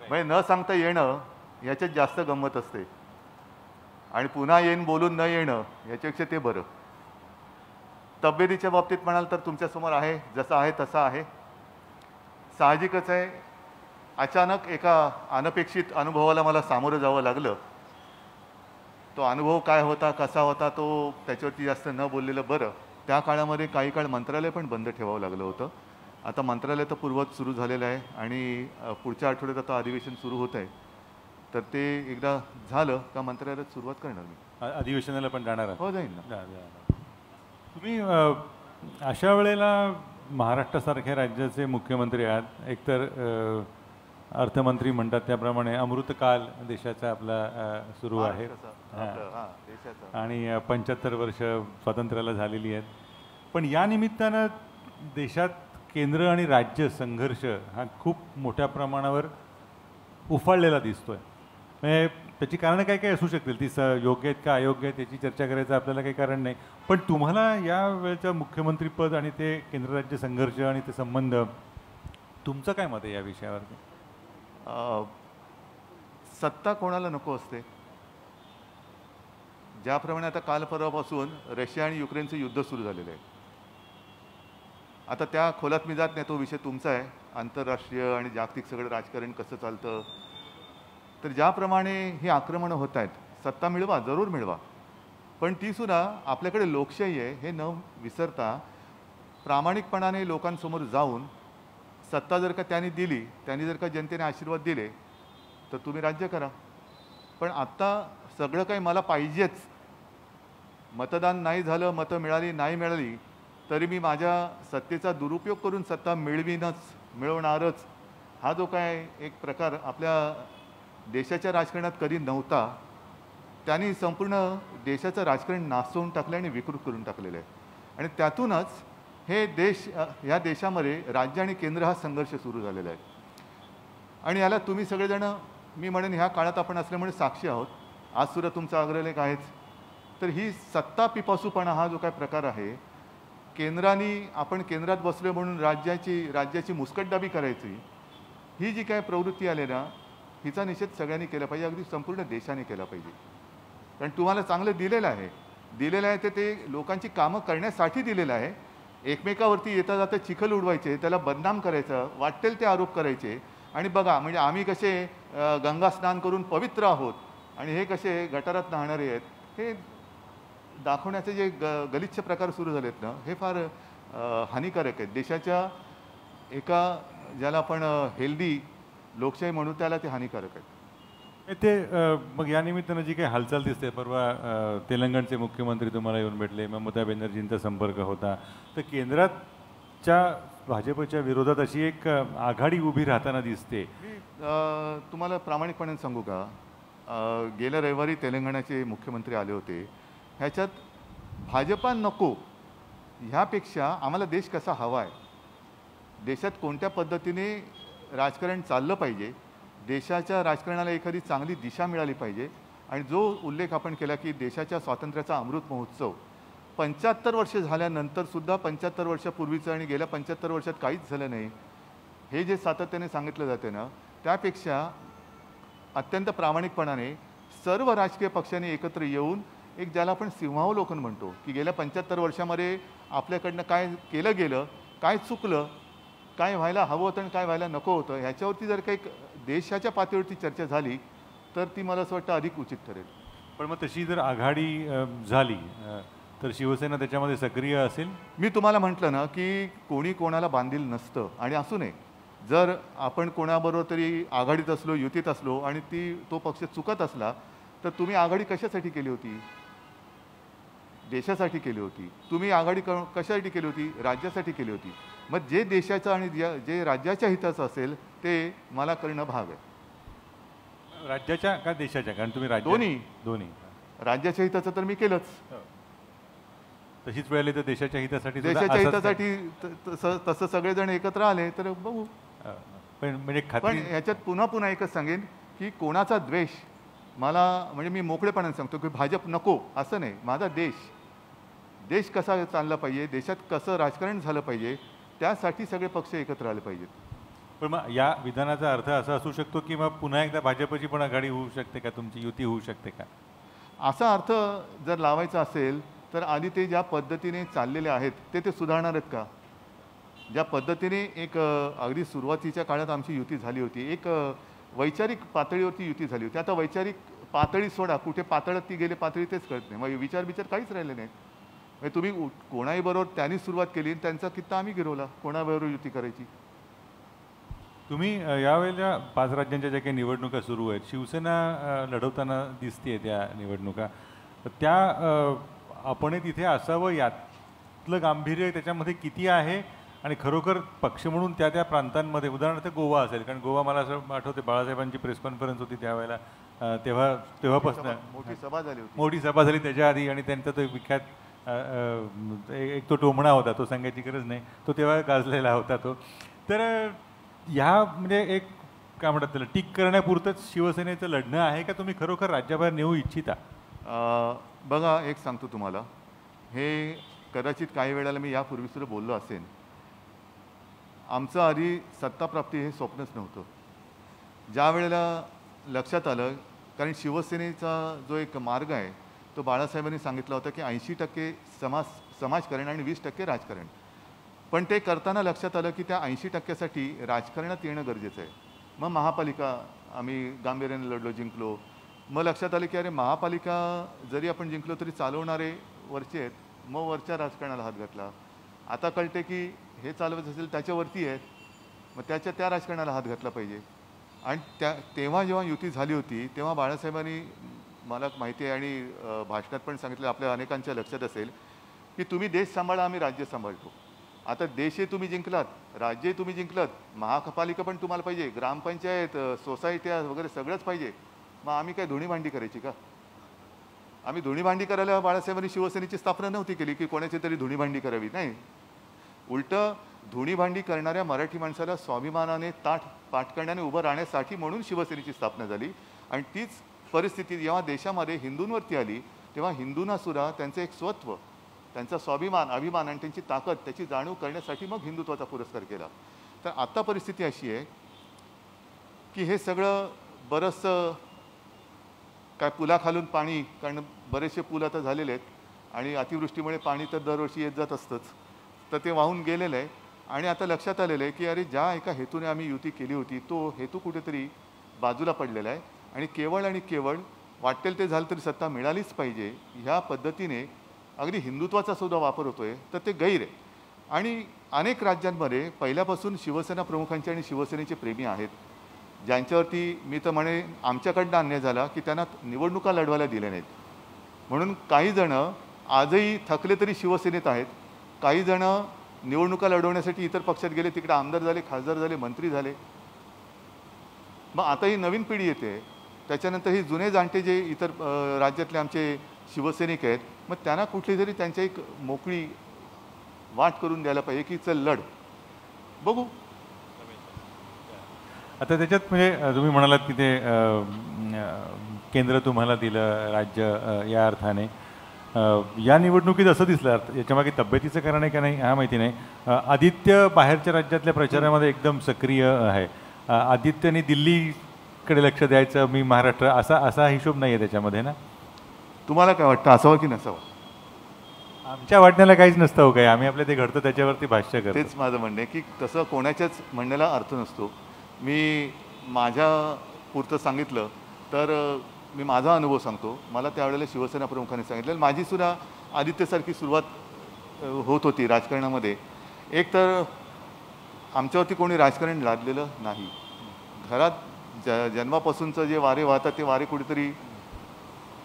म्हणजे न सांगता येणं याच्यात जास्त गंमत असते आणि पुन्हा येईन बोलून न येणं याच्यापेक्षा ते बरं. तब्येतीच्या बाबतीत म्हणाल तर तुमच्यासमोर आहे, जसं आहे तसं आहे. साहजिकच आहे, अचानक एका अनपेक्षित अनुभवाला मला सामोरं जावं लागलं. तो अनुभव काय होता, कसा होता, तो त्याच्यावरती जास्त न बोललेलं बरं. त्या काळामध्ये काही काळ मंत्रालय पण बंद ठेवावं लागलं होतं. आता मंत्रालय तर पूर्वत सुरू झालेलं आहे आणि पुढच्या आठवड्यात आता अधिवेशन सुरू होत आहे. तर ते एकदा झालं का मंत्रालयात सुरुवात करणार मी. अधिवेशनाला पण जाणार हो, जाईल ना. तुम्ही अशा वेळेला महाराष्ट्रासारख्या राज्याचे मुख्यमंत्री आहात. एकतर अर्थमंत्री म्हणतात त्याप्रमाणे अमृतकाल देशाचा आपला सुरू आहे आणि 75 वर्ष स्वातंत्र्याला झालेली आहेत. पण या निमित्तानं देशात केंद्र आणि राज्य संघर्ष हा खूप मोठ्या प्रमाणावर उफाळलेला दिसतोय. म्हणजे त्याची कारणं काय काय असू शकतील, ती योग्य आहेत का अयोग्य आहेत याची चर्चा करायचं आपल्याला काही कारण नाही. पण तुम्हाला या वेळेचं मुख्यमंत्रीपद आणि ते केंद्र राज्य संघर्ष आणि ते संबंध, तुमचं काय मत आहे या विषयावरती? सत्ता कोणाला नको असते. ज्याप्रमाणे आता काल परवापासून रशिया आणि युक्रेनचं युद्ध सुरू झालेलं आहे. आता त्या खोलात मी जात नाही, तो विषय तुमचा आहे. आंतरराष्ट्रीय आणि जागतिक सगळं राजकारण कसं चालतं. तर ज्याप्रमाणे ही आक्रमणं होत आहेत, सत्ता मिळवा, जरूर मिळवा, पण तीसुद्धा आपल्याकडे लोकशाही आहे हे न विसरता प्रामाणिकपणाने लोकांसमोर जाऊन सत्ता जर का त्यांनी दिली, त्यांनी जर का जनतेने आशीर्वाद दिले तर तुम्ही राज्य करा. पण आत्ता सगळं काही मला पाहिजेच, मतदान नाही झालं, मतं मिळाली नाही मिळाली तरी मी माझ्या सत्तेचा दुरुपयोग करून सत्ता मिळवणारच, हा जो काय एक प्रकार आपल्या देशाच्या राजकारणात कधी नव्हता. त्यांनी संपूर्ण देशाचं राजकारण नासवून टाकलं आणि विकृत करून टाकलेलं आहे. आणि त्यातूनच हे देश, ह्या देशामध्ये राज्य आणि केंद्र हा संघर्ष सुरू झालेला आहे. आणि याला तुम्ही सगळेजण, मी म्हणेन ह्या काळात आपण असल्यामुळे साक्षी आहोत. आज सुद्धा तुमचा अग्रलेख आहेच. तर ही सत्ता पिपासूपणा हा जो काय प्रकार आहे, आपण केंद्रात बसलो म्हणून राज्याची मुस्कटदाबी करायची, ही जी काय प्रवृत्ती आली ना, हिचा निषेध सगळ्यांनी केला पाहिजे, अगदी संपूर्ण देशाने केला पाहिजे. कारण तुम्हाला चांगलं दिलेलं आहे तर ते लोकांची कामं करण्यासाठी दिलेलं आहे. एकमेकावरती येता जाता चिखल उडवायचे, त्याला बदनाम करायचं, वाटेल ते आरोप करायचे आणि बघा म्हणजे आम्ही कसे गंगा स्नान करून पवित्र आहोत आणि हे कसे गटारात नाहणारे आहेत, हे दाखवण्याचे जे गलिच्छ प्रकार सुरू झालेत ना, हे फार हानिकारक आहेत. देशाच्या एका ज्याला आपण हेल्दी लोकशाही म्हणू त्याला ते हानिकारक आहेत. ते मग या निमित्तानं जी काही हालचाल दिसते, परवा तेलंगणचे मुख्यमंत्री तुम्हाला येऊन भेटले, ममता बॅनर्जींचा संपर्क होता, तर केंद्राच्या भाजपच्या विरोधात अशी एक आघाडी उभी राहताना दिसते. तुम्हाला प्रामाणिकपणे सांगू का, गेल्या रविवारी तेलंगणाचे मुख्यमंत्री आले होते. ह्याच्यात भाजपा नको, ह्यापेक्षा आम्हाला देश कसा हवा आहे, देशात कोणत्या पद्धतीने राजकारण चाललं पाहिजे, देशाच्या राजकारणाला एखादी चांगली दिशा मिळाली पाहिजे. आणि जो उल्लेख आपण केला की देशाच्या स्वातंत्र्याचा अमृत महोत्सव 75 वर्ष झाल्यानंतरसुद्धा 75 वर्षापूर्वीचं आणि गेल्या 75 वर्षात काहीच झालं नाही, हे जे सातत्याने सांगितलं जाते ना, त्यापेक्षा अत्यंत प्रामाणिकपणाने सर्व राजकीय पक्षांनी एकत्र येऊन एक ज्याला आपण सिंहावलोकन म्हणतो की गेल्या 75 वर्षामध्ये आपल्याकडनं काय केलं गेलं, काय चुकलं, काय व्हायला हवं होतं आणि काय व्हायला नको होतं, ह्याच्यावरती जर काही देशाच्या पातळीवरती चर्चा झाली तर ती मला असं वाटतं अधिक उचित ठरेल. पण मग तशी जर आघाडी झाली तर शिवसेना त्याच्यामध्ये सक्रिय असेल? मी तुम्हाला म्हटलं ना की कोणी कोणाला बांधील नसतं आणि असू नये. जर आपण कोणाबरोबर तरी आघाडीत असलो, युतीत असलो आणि तो पक्ष चुकत असला तर तुम्ही आघाडी कशासाठी केली होती? देशासाठी केली होती. तुम्ही आघाडी कशासाठी केली होती? राज्यासाठी केली होती. मग जे देशाचं आणि जे राज्याच्या हिताचं असेल ते मला करणं भाग आहे. राज्याच्या का देशाच्या? कारण तुम्ही दोन्ही. राज्याच्या हिताचं तर मी केलंच. तशीच वेळ तर देशाच्या हितासाठी तसं सगळेजण एकत्र आले तर बघू. पण ह्याच्यात पुन्हा एकच सांगेन की कोणाचा द्वेष मला, म्हणजे मी मोकळेपणाने सांगतो की भाजप नको असं नाही. माझा देश कसा चालला पाहिजे, देशात कसं राजकारण झालं पाहिजे, त्यासाठी सगळे पक्ष एकत्र आले पाहिजेत. पण मग या विधानाचा अर्थ असा असू शकतो की मग पुन्हा एकदा भाजपची पण आघाडी होऊ शकते का, तुमची युती होऊ शकते का? असा अर्थ जर लावायचा असेल तर आधी ते ज्या पद्धतीने चाललेले आहेत ते सुधारणार आहेत का? ज्या पद्धतीने एक अगदी सुरुवातीच्या काळात आमची युती झाली होती, एक वैचारिक पातळीवरती युती झाली होती. आता वैचारिक पातळी सोडा, कुठे पातळात ती गेले पातळी तेच कळत नाही. मग विचार काहीच राहिले नाहीत. म्हणजे तुम्ही कोणाही बरोबर त्यांनी सुरुवात केली, त्यांचा कित्ता आम्ही गिरवला, कोणाबरोबर युती करायची. तुम्ही यावेळेला 5 राज्यांच्या ज्या काही निवडणुका सुरू आहेत, शिवसेना लढवताना दिसते त्या निवडणुका, त्या आपण तिथे असावं यातलं गांभीर्य त्याच्यामध्ये किती आहे? आणि खरोखर पक्ष म्हणून त्या त्या प्रांतांमध्ये, उदाहरणार्थ गोवा असेल, कारण गोवा मला असं आठवते बाळासाहेबांची प्रेस कॉन्फरन्स होती त्यावेळेला, तेव्हापासून मोठी सभा झाली त्याच्या आधी, आणि त्यांचा तो विख्यात एक तो टोमणा होता, तो सांगायची गरज नाही, तो तेव्हा गाजलेला होता तो. तर ह्या म्हणजे एक काय म्हणतात त्याला, टीक करण्यापुरतंच शिवसेनेचं लढणं आहे का, तुम्ही खरोखर राज्याबाहेर नेऊ इच्छिता? बघा, एक सांगतो तुम्हाला, हे कदाचित काही वेळेला मी यापूर्वी सुद्धा बोललो असेल, आमचं आधी सत्ताप्राप्ती हे स्वप्नच नव्हतं. ज्या वेळेला लक्षात आलं, कारण शिवसेनेचा जो एक मार्ग आहे तो बाळासाहेबांनी सांगितला होता की 80% समाजकारण आणि 20% राजकारण. पण ते करताना लक्षात आलं की त्या 80%साठी राजकारणात येणं गरजेचं आहे. मग महापालिका आम्ही गांभीर्याने लढलो, जिंकलो. मग लक्षात आलं की अरे, महापालिका जरी आपण जिंकलो तरी चालवणारे वरचे आहेत. मग वरच्या राजकारणाला हात घातला. आता कळते की हे चालवत असेल त्याच्यावरती आहेत, मग त्या राजकारणाला हात घातला पाहिजे. आणि तेव्हा जेव्हा युती झाली होती तेव्हा बाळासाहेबांनी, मला माहिती आहे आणि भाषणात पण सांगितलं, आपल्या अनेकांच्या लक्षात असेल की तुम्ही देश सांभाळा, आम्ही राज्य सांभाळतो. आता देशही तुम्ही जिंकलात, राज्यही तुम्ही जिंकलात, महापालिका पण तुम्हाला पाहिजे, ग्रामपंचायत, सोसायट्या वगैरे सगळंच पाहिजे. मग आम्ही काय धुणी भांडी करायची का? आम्ही धुणी भांडी करायला बाळासाहेबांनी शिवसेनेची स्थापना नव्हती केली की कोणाची तरी धुणी भांडी करावी, नाही. उलटं धुणी भांडी करणाऱ्या मराठी माणसाला स्वाभिमानाने पाठ करण्याने उभं राहण्यासाठी म्हणून शिवसेनेची स्थापना झाली. आणि तीच परिस्थिती जेव्हा देशामध्ये हिंदूंवरती आली तेव्हा हिंदूंना सुद्धा त्यांचं एक स्वत्व, त्यांचा स्वाभिमान, अभिमान आणि त्यांची ताकद, त्याची जाणीव करण्यासाठी मग हिंदुत्वाचा पुरस्कार केला. तर आता परिस्थिती अशी आहे की हे सगळं बरंचसं काय पुलाखालून पाणी, कारण बरेचसे पूल आता झालेले आहेत आणि अतिवृष्टीमुळे पाणी तर दरवर्षी येत जात असतंच, तर ते वाहून गेलेलं आहे. आणि आता लक्षात आलेलं आहे की अरे, ज्या एका हेतूने आम्ही युती केली होती तो हेतू कुठेतरी बाजूला पडलेला आहे आणि केवळ वाटेल ते झालं तरी सत्ता मिळालीच पाहिजे ह्या पद्धतीने अगदी हिंदुत्वाचा सुद्धा वापर होतोय, तर ते गैर आहे. आणि अनेक राज्यांमध्ये पहिल्यापासून शिवसेना प्रमुखांचे आणि शिवसेनेचे प्रेमी आहेत, ज्यांच्यावरती मी तर म्हणे आमच्याकडनं अन्याय झाला की त्यांना निवडणुका लढवायला दिल्या नाहीत. म्हणून काही जणं आजही थकले तरी शिवसेनेत आहेत, काही जणं निवडणुका लढवण्यासाठी इतर पक्षात गेले, तिकडे आमदार झाले, खासदार झाले, मंत्री झाले. मग आता ही नवीन पिढी येते, त्याच्यानंतर ही जुने जाणते जे इतर राज्यातले आमचे शिवसैनिक आहेत, मग त्यांना कुठली तरी त्यांच्या एक मोकळी वाट करून द्यायला पाहिजे की चल लढ, बघू. आता त्याच्यात म्हणजे तुम्ही म्हणालात की ते केंद्र तुम्हाला दिलं, राज्य, या अर्थाने या निवडणुकीत असं दिसलं, याच्यामागे तब्येतीचं कारण आहे का नाही हा माहिती नाही. आदित्य बाहेरच्या राज्यातल्या प्रचारामध्ये एकदम सक्रिय आहे. आदित्यने दिल्लीकडे लक्ष द्यायचं, मी महाराष्ट्र, असा हिशोब नाही आहे त्याच्यामध्ये ना? तुम्हाला काय वाटतं, असावं की नसावं? आमच्या वाटण्याला काहीच नसतं हो, काय आम्ही आपल्या ते घडतं त्याच्यावरती भाष्य करतो. तेच माझं म्हणणं आहे की तसं कोणाच्याच म्हणण्याला अर्थ नसतो. मी माझ्या पुरतं सांगितलं तर मी माझा अनुभव सांगतो. मला त्यावेळेला शिवसेना प्रमुखांनी सांगितलं, माझीसुद्धा आदित्यसारखी सुरुवात होत होती राजकारणामध्ये. एक तर आमच्यावरती कोणी राजकारण लादलेलं नाही. घरात जन्मापासूनचं जे वारे वाहतात ते वारे कुठेतरी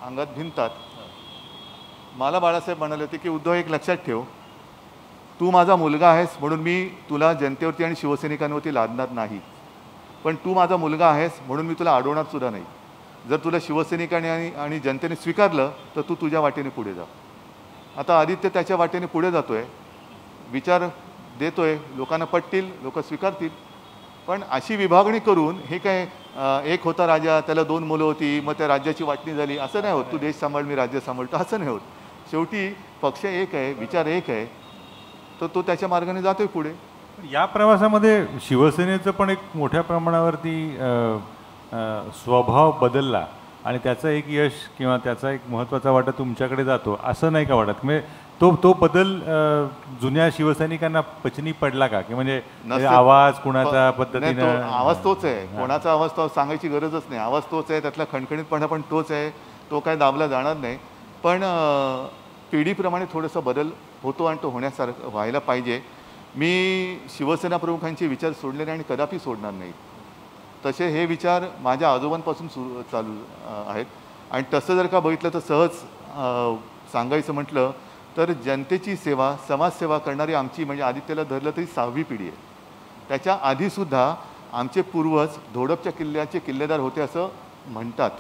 अंगात भिनतात. मला बाळासाहेब म्हणाले होते की उद्धव, एक लक्षात ठेव, तू माझा मुलगा आहेस म्हणून मी तुला जनतेवरती आणि शिवसैनिकांवरती लादणार नाही, पण तू माझा मुलगा आहेस म्हणून मी तुला अडवणार सुद्धा नाही. जर तुला शिवसैनिकांनी आणि जनतेने स्वीकारलं तर तू तुझ्या वाटेने पुढे जा. आता आदित्य त्याच्या वाटेने पुढे जातोय, विचार देतोय, लोकांना पटतील, लोक स्वीकारतील. पण अशी विभागणी करून हे काय एक होता राजा, त्याला 2 मुलं होती, मग त्या राज्याची वाटणी झाली, असं नाही होत. तू देश सांभाळ, मी राज्य सांभाळतो, असं नाही होत. शेवटी पक्ष एक आहे, विचार एक आहे, तर तो त्याच्या मार्गाने जातोय पुढे. या प्रवासामध्ये शिवसेनेचं पण एक मोठ्या प्रमाणावरती स्वभाव बदलला आणि त्याचं एक यश किंवा त्याचा एक महत्त्वाचा वाटा तुमच्याकडे जातो असं नाही का वाटत? म्हणजे तो बदल जुन्या शिवसैनिकांना पचनी पडला का, की म्हणजे आवाज कुणाचा पद्धतीनं? आवाज तोच आहे, कोणाचा आवाज तो सांगायची गरजच नाही. आवाज तोच आहे, त्यातला खणखणीतपणा पण तोच आहे, तो काय दाबला जाणार नाही. पण पिढीप्रमाणे थोडासा बदल होतो आणि तो होण्यासारखं व्हायला पाहिजे. मी शिवसेना प्रमुखांचे विचार सोडले नाही आणि कदापि सोडणार नाही. तसे हे विचार माझ्या आजोबांपासून चालू आहेत. आणि तसं जर का बघितलं तर सहज सांगायचं म्हटलं तर जनतेची सेवा, समाजसेवा करणारी आमची म्हणजे आदित्यला धरलं तरी 6वी पिढी आहे. त्याच्या आधीसुद्धा आमचे पूर्वज धोडपच्या किल्ल्याचे किल्लेदार होते असं म्हणतात.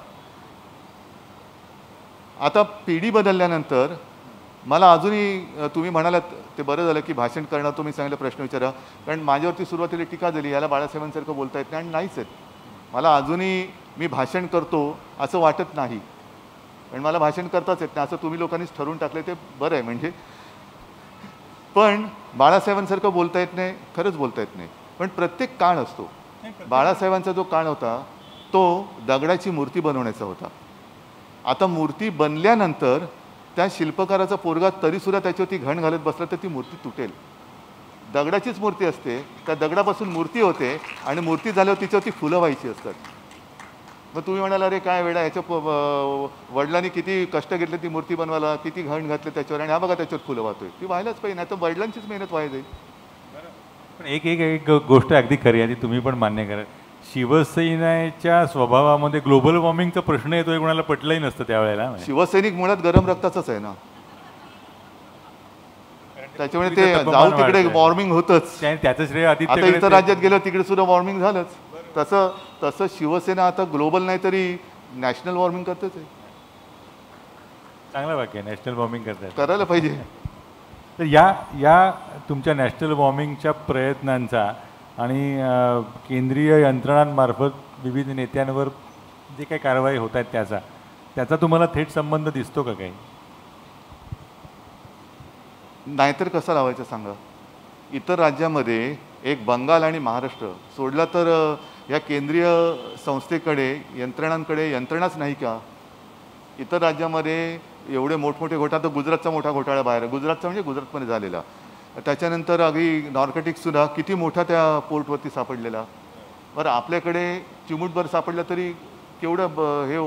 आता पिढी बदलल्यानंतर मला अजूनही तुम्ही म्हणालात ते बरं झालं की भाषण करणार, तुम्ही सांगितलं प्रश्न विचारा, कारण माझ्यावरती सुरुवातीला टीका झाली याला बाळासाहेबांसारखं बोलता येत नाही आणि नाहीच आहेत. मला अजूनही मी भाषण करतो असं वाटत नाही, पण मला भाषण करताच येत नाही असं तुम्ही लोकांनीच ठरवून टाकले, ते बरं आहे. म्हणजे पण बाळासाहेबांसारखं बोलता येत नाही, खरंच बोलता येत नाही. पण प्रत्येक काळ असतो. बाळासाहेबांचा जो काळ होता तो दगडाची मूर्ती बनवण्याचा होता. आता मूर्ती बनल्यानंतर त्या शिल्पकाराचा पोरगा तरीसुद्धा त्याच्यावरती घण घालत बसला तर ती मूर्ती तुटेल. दगडाचीच मूर्ती असते, त्या दगडापासून मूर्ती होते आणि मूर्ती झाल्यावर तिच्यावरती फुलं व्हायची असतात. मग तुम्ही म्हणाल अरे काय वेळा, याच्या वडिलांनी किती कष्ट घेतले ती मूर्ती बनवायला, किती घण घातले त्याच्यावर, आणि हा बघा त्याच्यावर फुलं वाहतोय. ती व्हायलाच पाहिजे, नाही तर वडिलांचीच मेहनत व्हायला जाईल. पण एक गोष्ट अगदी खरी आहे, ती तुम्ही पण मान्य करा. शिवसेनेच्या स्वभावामध्ये ग्लोबल वॉर्मिंगचा प्रश्न येतोय, कोणाला पटलंही नसतं त्यावेळेला. शिवसैनिक मुळात गरम रक्ताचाच आहे ना, त्याच्यामुळे ते जाऊ तिकडे वॉर्मिंग होतच. त्याचं श्रेय आता इतर राज्यात गेलं तिकडे सुद्धा वॉर्मिंग झालंच. तसं शिवसेना आता ग्लोबल नाही तरी नॅशनल वॉर्मिंग करतेच आहे. चांगलं वाक्य, नॅशनल वॉर्मिंग करायला पाहिजे. तर या तुमच्या नॅशनल वॉर्मिंगच्या प्रयत्नांचा आणि केंद्रीय यंत्रणांमार्फत विविध नेत्यांवर जे काही कारवाई होत आहेत त्याचा तुम्हाला थेट संबंध दिसतो का काही? नाहीतर कसं लावायचं सांगा. इतर राज्यामध्ये एक बंगाल आणि महाराष्ट्र सोडला तर या केंद्रीय संस्थेकडे, यंत्रणाच नाही का? इतर राज्यामध्ये एवढे मोठमोठे घोटाळे, तर गुजरातचा मोठा घोटाळा बाहेर, गुजरातचा म्हणजे गुजरातमध्ये झालेला. त्याच्यानंतर अगदी नॉर्कोटिक्ससुद्धा किती मोठा त्या पोर्टवरती सापडलेला. बरं आपल्याकडे चिमूटभर सापडलं तरी केवढं हे.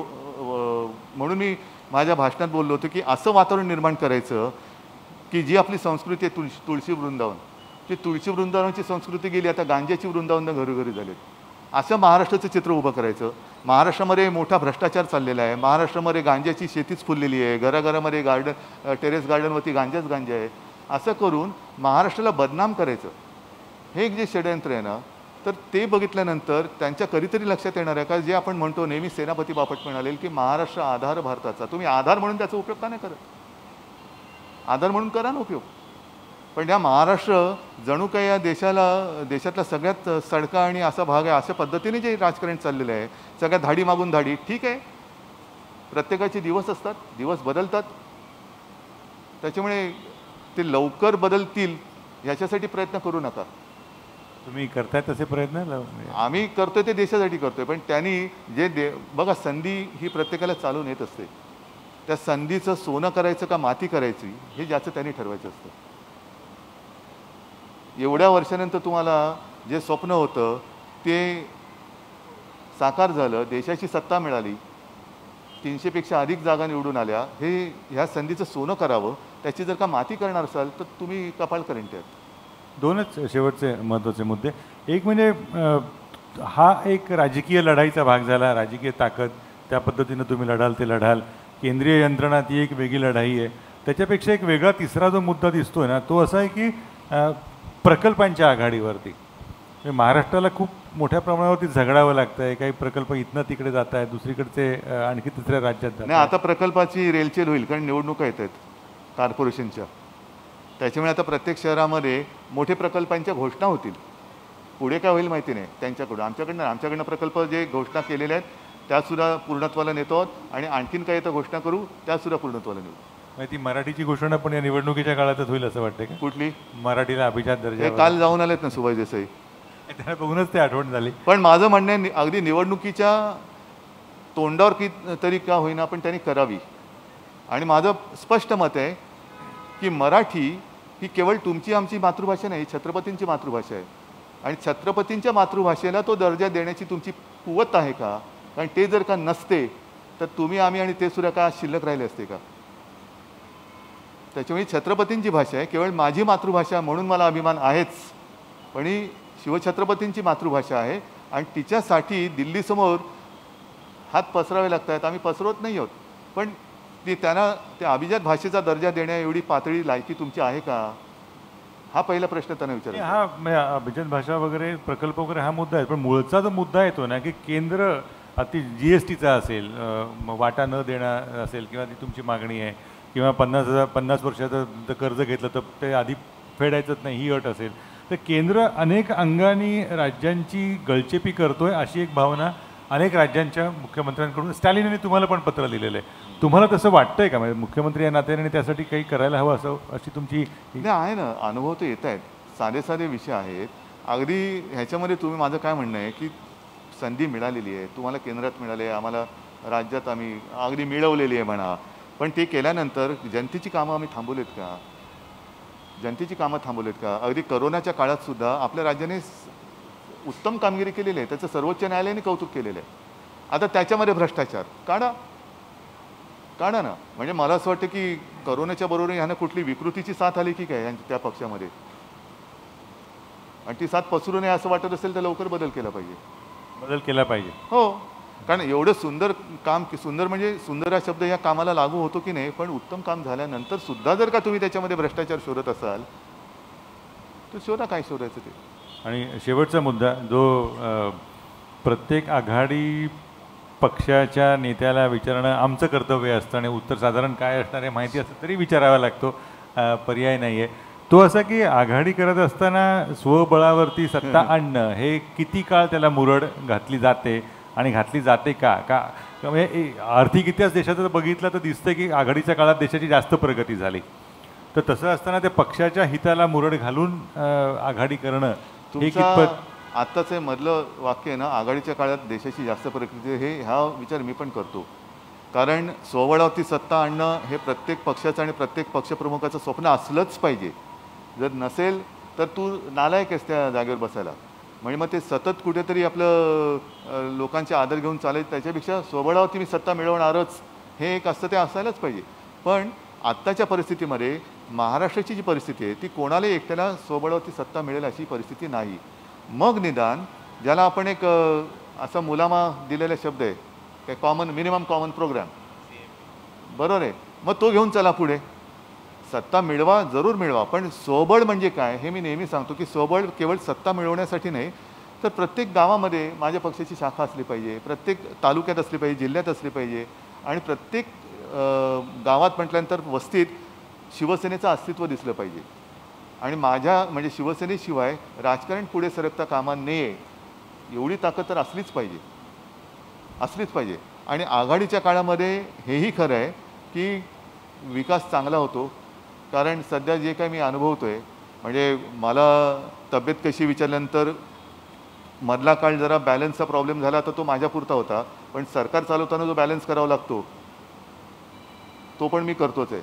म्हणून मी माझ्या भाषणात बोललो होतो की असं वातावरण निर्माण करायचं की जी आपली संस्कृती आहे, तुळशी वृंदावन, ती तुळशी वृंदावनाची संस्कृती गेली, आता गांजाची वृंदावन घरोघरी झालेत. असं महाराष्ट्राचं चित्र उभं करायचं. महाराष्ट्रामध्ये मोठा भ्रष्टाचार चाललेला आहे, महाराष्ट्रामध्ये गांजाची शेतीच फुललेली आहे, घराघरामध्ये टेरेस गार्डनवरती गांजा आहे. असं करून महाराष्ट्राला बदनाम करायचं हे एक जे षडयंत्र आहे ना, तर ते बघितल्यानंतर त्यांच्या कधीतरी लक्षात येणार आहे का, जे आपण म्हणतो नेहमी सेनापती बापट म्हणाले की महाराष्ट्र आधार भारताचा, तुम्ही आधार म्हणून त्याचा उपयोग का नाही करत? आधार म्हणून करा ना उपयोग. पण या महाराष्ट्र जणू काही या देशातला सगळ्यात सडका आणि असा भाग आहे, अशा पद्धतीने जे राजकारण चाललेलं आहे, सगळ्या धाडी मागून धाडी. ठीक आहे, प्रत्येकाचे दिवस असतात, दिवस बदलतात, त्याच्यामुळे ते लवकर बदलतील ह्याच्यासाठी प्रयत्न करू नका. तुम्ही करताय तसे प्रयत्न? आम्ही करतोय ते देशासाठी करतोय, पण त्यांनी बघा संधी ही प्रत्येकाला चालून येत असते. त्या संधीचं सोनं करायचं का माती करायची हे ज्याचं त्यांनी ठरवायचं असतं. एवढ्या वर्षानंतर तुम्हाला जे स्वप्न होतं ते साकार झालं, देशाची सत्ता मिळाली, 300पेक्षा अधिक जागा निवडून आल्या. ह्या संधीचं सोनं करावं, त्याची जर का माती करणार असाल तर तुम्ही कपाळ करंट आहेत. दोनच शेवटचे महत्त्वाचे मुद्दे. एक म्हणजे हा एक राजकीय लढाईचा भाग झाला, राजकीय ताकद त्या पद्धतीनं तुम्ही लढाल ते लढाल. केंद्रीय यंत्रणा ती एक वेगळी लढाई आहे. त्याच्यापेक्षा एक वेगळा तिसरा जो मुद्दा दिसतोय ना, तो असा आहे की प्रकल्पांच्या आघाडीवरती महाराष्ट्राला खूप मोठ्या प्रमाणावरती झगडावं लागतं आहे. काही प्रकल्प इथनं तिकडे जात आहेत, दुसरीकडचे आणखी तिसऱ्या राज्यात जात नाही. आता प्रकल्पाची रेलचेल होईल, कारण निवडणुका येत आहेत कॉर्पोरेशनच्या. त्याच्यामुळे आता प्रत्येक शहरामध्ये मोठे प्रकल्पांच्या घोषणा होतील. पुढे काय होईल माहिती नाही त्यांच्याकडून. आमच्याकडनं प्रकल्प जे घोषणा केलेले आहेत त्यासुद्धा पूर्णत्वाला नेतो आहोत आणि आणखीन काही तर घोषणा करू त्यासुद्धा पूर्णत्वाला नेऊ. ती मराठीची घोषणा पण या निवडणुकीच्या काळातच होईल असं वाटतं का? कुठली? मराठीला अभिजात हे दर्जा काल जाऊन आलेत ना सुभाष देसाई. त्यांना बघूनच ते आठवण झाली. पण माझं म्हणणं आहे अगदी निवडणुकीच्या तोंडावर तरी का होईना पण त्यांनी करावी. आणि माझं स्पष्ट मत आहे की मराठी ही केवळ तुमची आमची मातृभाषा नाही, छत्रपतींची मातृभाषा आहे. आणि छत्रपतींच्या मातृभाषेला तो दर्जा देण्याची तुमची कुवत आहे का? कारण ते जर का नसते तर तुम्ही आम्ही आणि ते सुद्धा का शिल्लक राहिले असते का? त्याच्यामुळे छत्रपतींची भाषा आहे, केवळ माझी मातृभाषा म्हणून मला अभिमान आहेच, पण ही शिवछत्रपतींची मातृभाषा आहे आणि तिच्यासाठी दिल्लीसमोर हात पसरावे लागतात. आम्ही पसरवत नाही आहोत, पण त्यांना त्या अभिजात भाषेचा दर्जा देण्या एवढी पातळी लायकी तुमची आहे का? हा पहिला प्रश्न त्यांना विचारायचा. हा अभिजात भाषा वगैरे प्रकल्प वगैरे हा मुद्दा आहे, पण मूळचा जो मुद्दा येतो ना की केंद्र अति GSTचा असेल, वाटा न देणं असेल, किंवा ती तुमची मागणी आहे, किंवा 50 वर्षाचं कर्ज घेतलं तर ते आधी फेडायचंच नाही ही अट असेल, तर केंद्र अनेक अंगाने राज्यांची गळचेपी करतोय अशी एक भावना अनेक राज्यांच्या मुख्यमंत्र्यांकडून, स्टॅलिनने तुम्हाला पण पत्र लिहिलेलं आहे. तुम्हाला तसं वाटतंय का? म्हणजे मुख्यमंत्री या नात्याने त्यासाठी काही करायला हवं असं अशी तुमची आहे ना? अनुभव तर येत आहेत, साधे साधे विषय आहेत. अगदी ह्याच्यामध्ये तुम्ही माझं काय म्हणणं आहे की संधी मिळालेली आहे, तुम्हाला केंद्रात मिळाली आहे, आम्हाला राज्यात आम्ही अगदी मिळवलेली आहे म्हणा, पण ते केल्यानंतर जनतेची कामं आम्ही थांबवलेत का? जनतेची कामं थांबवलेत का? अगदी करोनाच्या काळात सुद्धा आपल्या राज्याने उत्तम कामगिरी केलेली आहे, त्याचं सर्वोच्च न्यायालयाने कौतुक केलेलं आहे. आता त्याच्यामध्ये भ्रष्टाचार काढा ना. म्हणजे मला असं वाटतं की करोनाच्या बरोबर ह्यांना कुठली विकृतीची साथ आली की काय त्या पक्षामध्ये, आणि ती साथ पसरू नये असं वाटत असेल तर लवकर बदल केला पाहिजे. हो, कारण एवढं सुंदर काम, की सुंदर म्हणजे सुंदर हा शब्द या कामाला लागू होतो की नाही, पण उत्तम काम झाल्यानंतर सुद्धा जर का तुम्ही त्याच्यामध्ये भ्रष्टाचार शोधत असाल तर शोधा, काय शोधायचं ते. आणि शेवटचा मुद्दा जो प्रत्येक आघाडी पक्षाच्या नेत्याला विचारणं आमचं कर्तव्य असतं आणि उत्तर साधारण काय असणार हे माहिती असतं तरी विचारावा लागतो, पर्याय नाही आहे, तो असा की आघाडी करत असताना स्वबळावरती सत्ता आणणं हे किती काळ त्याला मुरड घातली जाते आणि घातली जाते का? म्हणजे आर्थिक इतिहास देशाचा बघितला तर दिसतं की आघाडीच्या काळात देशाची जास्त प्रगती झाली. तर तसं असताना त्या पक्षाच्या हिताला मुरड घालून आघाडी करणं हे कितपत? आत्ताचं मधलं वाक्य आहे ना, आघाडीच्या काळात देशाची जास्त प्रगती, हा विचार मी पण करतो. कारण स्वबळावरती सत्ता आणणं हे प्रत्येक पक्षाचं आणि प्रत्येक पक्षप्रमुखाचं स्वप्न असलंच पाहिजे. जर नसेल तर तू नालायक आहेस त्या जागेवर बसायला. म्हणजे मग ते सतत कुठेतरी आपलं लोकांचे आदर घेऊन चालायचं, त्याच्यापेक्षा स्वबळावरती मी सत्ता मिळवणारच हे एक असतं, ते असायलाच पाहिजे. पण आत्ताच्या परिस्थितीमध्ये महाराष्ट्राची जी परिस्थिती आहे ती कोणाला एकट्याला स्वबळावरती सत्ता मिळेल अशी परिस्थिती नाही. मग निदान ज्याला आपण एक असा मुलामा दिलेला शब्द आहे काय, मिनिमम कॉमन प्रोग्राम, बरोबर आहे, मग तो घेऊन चला पुढे. सत्ता मिळवा, जरूर मिळवा, पण स्वबळ म्हणजे काय हे मी नेहमी सांगतो की स्वबळ केवळ सत्ता मिळवण्यासाठी नाही, तर प्रत्येक गावामध्ये माझ्या पक्षाची शाखा असली पाहिजे, प्रत्येक तालुक्यात असली पाहिजे, जिल्ह्यात असली पाहिजे, आणि प्रत्येक गावात म्हटल्यानंतर वस्तीत शिवसेनेचं अस्तित्व दिसलं पाहिजे. आणि माझ्या म्हणजे शिवसेनेशिवाय राजकारण पुढे सरकता कामा नये एवढी ताकद तर असलीच पाहिजे. आणि आघाडीच्या काळामध्ये हेही खरं आहे की विकास चांगला होतो. कारण सध्या जे काही मी अनुभवतो आहे, म्हणजे मला तब्येत कशी विचारल्यानंतर मधला काळ जरा बॅलन्सचा प्रॉब्लेम झाला तर तो माझ्यापुरता होता, पण सरकार चालवताना जो बॅलन्स करावा लागतो तो पण मी करतोच आहे.